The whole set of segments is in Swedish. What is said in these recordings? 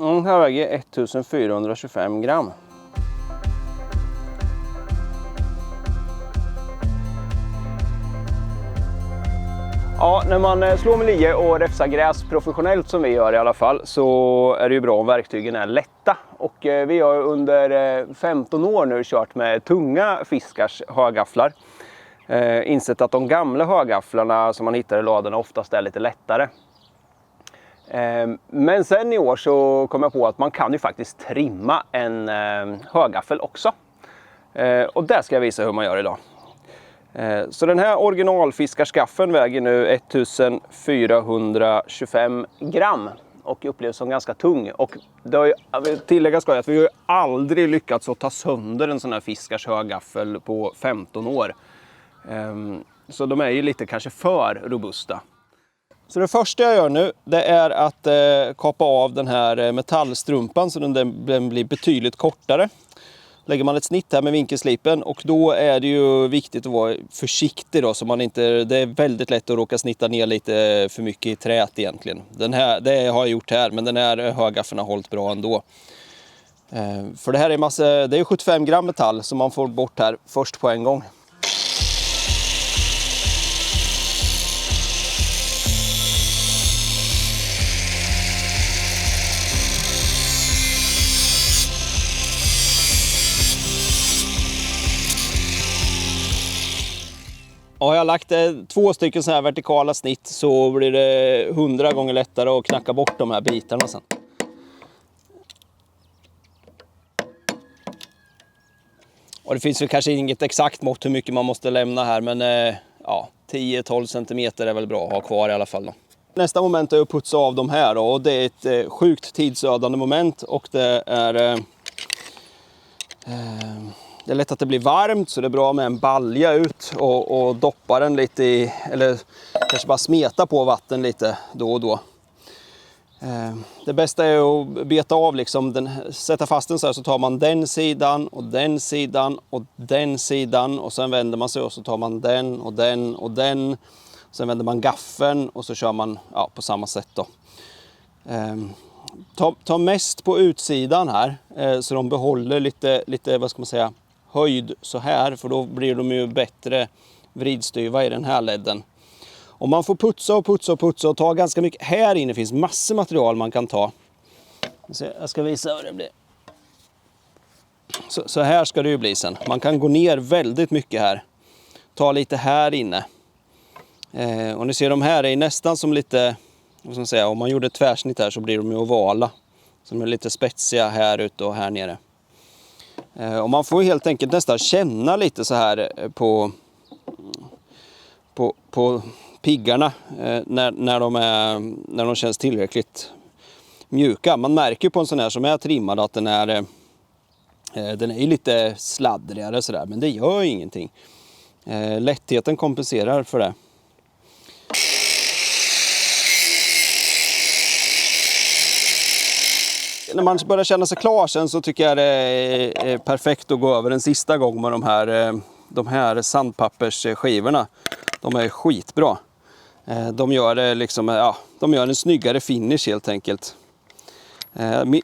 Här väger 1425 gram. Ja, när man slår med lie och räfsar gräs professionellt som vi gör i alla fall, så är det ju bra om verktygen är lätta. Och vi har under 15 år nu kört med tunga fiskars högafflar. Insett att de gamla högafflarna som man hittar i ladorna oftast är lite lättare. Men sen i år så kom jag på att man kan ju faktiskt trimma en högaffel också. Och det ska jag visa hur man gör idag. Så den här originalfiskarskaffen väger nu 1425 gram och upplevs som ganska tung. Och det har ju, tillägga ska jag att vi har ju aldrig lyckats att ta sönder en sån här fiskars högaffel på 15 år. Så de är ju lite kanske för robusta. Så det första jag gör nu, det är att kapa av den här metallstrumpan så den blir betydligt kortare. Lägger man ett snitt här med vinkelslipen, och då är det ju viktigt att vara försiktig då, så man inte, det är väldigt lätt att råka snitta ner lite för mycket i trät egentligen. Den här, det har jag gjort här, men den här högaffeln har hållit bra ändå. För det här är det är 75 gram metall som man får bort här först på en gång. Har jag lagt 2 stycken så här vertikala snitt så blir det 100 gånger lättare att knacka bort de här bitarna sen. Och det finns väl kanske inget exakt mått hur mycket man måste lämna här, men ja, 10-12 cm är väl bra att ha kvar i alla fall då. Nästa moment är att putsa av de här då, och det är ett sjukt tidsödande moment, och det är lätt att det blir varmt, så det är bra med en balja ut och doppa den lite i, eller kanske bara smeta på vatten lite då och då. Det bästa är att beta av liksom, sätta fast den så här, så tar man den sidan och den sidan och den sidan, och sen vänder man sig och så tar man den och den och den. Sen vänder man gaffeln och så kör man på samma sätt då. Ta mest på utsidan här så de behåller lite vad ska man säga, höjd så här, för då blir de ju bättre vridstyva i den här ledden. Och man får putsa och ta ganska mycket. Här inne finns massor material man kan ta. Jag ska visa hur det blir. Så här ska det ju bli sen. Man kan gå ner väldigt mycket här. Ta lite här inne. Och ni ser, de här är nästan som lite, vad ska man säga, om man gjorde ett tvärsnitt här så blir de ju ovala. Som är lite spetsiga här ute och här nere. Och man får helt enkelt nästan känna lite så här på piggarna när de känns tillräckligt mjuka. Man märker på en sån här som är trimmad att den är lite sladdrigare så där, men det gör ingenting. Lättheten kompenserar för det. När man börjar känna sig klar sen så tycker jag det är perfekt att gå över en sista gång med de här sandpappersskivorna. De är skitbra. De gör det liksom, de gör en snyggare finish helt enkelt.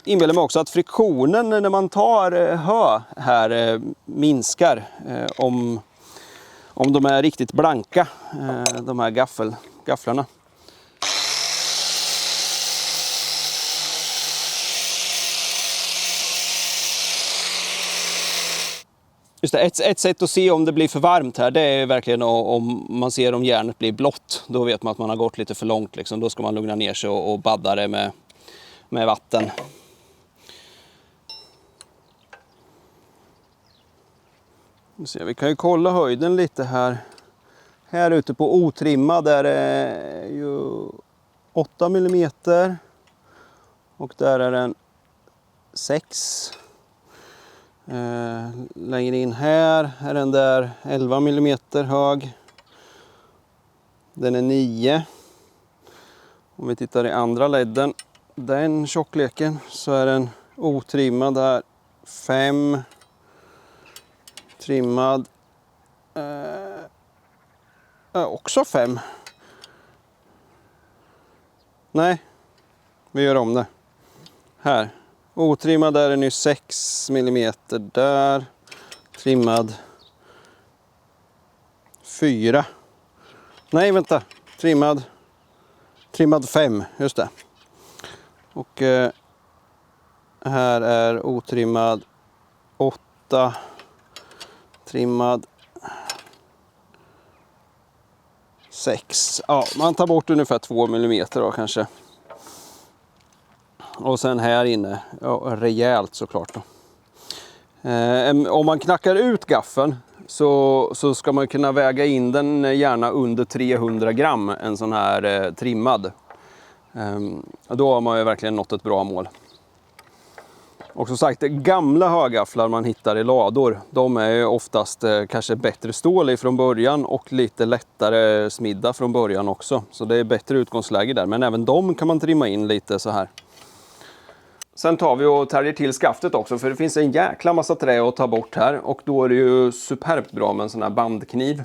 Inbillar mig också att friktionen när man tar hö här minskar om de är riktigt blanka, de här gafflarna. Just det, ett sätt att se om det blir för varmt här, det är verkligen om man ser om järnet blir blått. Då vet man att man har gått lite för långt. Liksom. Då ska man lugna ner sig och badda det med vatten. Vi kan ju kolla höjden lite här. Här ute på otrimmad är det ju 8 mm. Och där är den 6. Längre in här är den där 11 mm hög. Den är 9. Om vi tittar i andra ledden, den tjockleken, så är den otrimmad där 5. Trimmad också 5. Nej, vi gör om det. Här. Otrimmad där är nu 6 mm där. Trimmad 4. Nej, vänta. Trimmad 5, just det. Och här är otrimmad 8. Trimmad 6. Ja, man tar bort ungefär 2 mm då kanske. Och sen här inne, ja, rejält såklart då. Om man knackar ut gaffeln så ska man kunna väga in den gärna under 300 gram, en sån här trimmad. Då har man ju verkligen nått ett bra mål. Och som sagt, gamla högafflar man hittar i lador, de är ju oftast kanske bättre stål från början och lite lättare smidda från början också. Så det är bättre utgångsläge där, men även de kan man trimma in lite så här. Sen tar vi och tärjer till skaftet också, för det finns en jäkla massa trä att ta bort här. Och då är det ju superbt bra med en sån här bandkniv.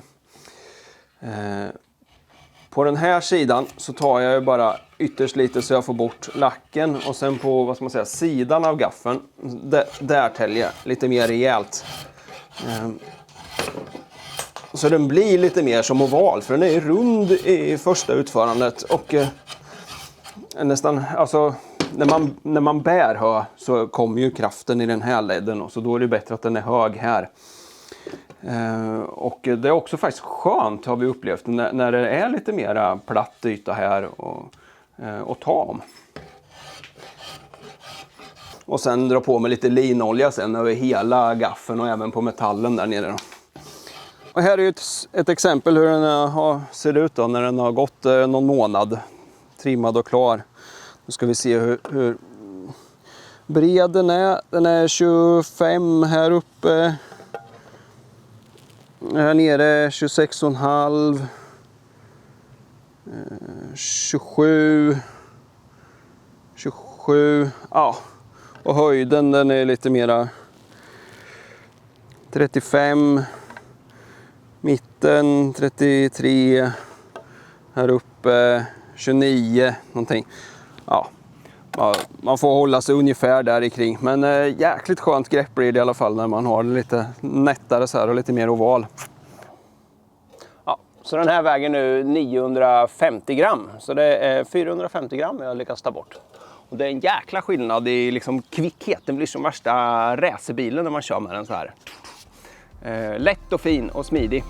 På den här sidan så tar jag ju bara ytterst lite så jag får bort lacken. Och sen på, vad ska man säga, sidan av gaffeln, där täljer jag lite mer rejält. Så den blir lite mer som oval, för den är rund i första utförandet. Och nästan, alltså... När man bär hö så kommer ju kraften i den här ledden, och så då är det bättre att den är hög här. Och det är också faktiskt skönt, har vi upplevt, när det är lite mera platt yta här och ta om. Och sen dra på med lite linolja sen över hela gaffeln och även på metallen där nere då. Och här är ju ett exempel hur den ser ut då när den har gått någon månad, trimmad och klar. Nu ska vi se hur bred den är. Den är 25 här uppe. Här nere 26,5. 27. Ja. Och höjden, den är lite mera 35. Mitten 33. Här uppe 29 någonting. Ja, man får hålla sig ungefär där i kring. Men jäkligt skönt grepp blir det i alla fall när man har det lite nättare så här och lite mer oval. Ja, så den här väger nu 950 gram. Så det är 450 gram jag lyckas ta bort. Och det är en jäkla skillnad i liksom kvickhet. Den blir som värsta racerbilen när man kör med den så här. Lätt och fin och smidig.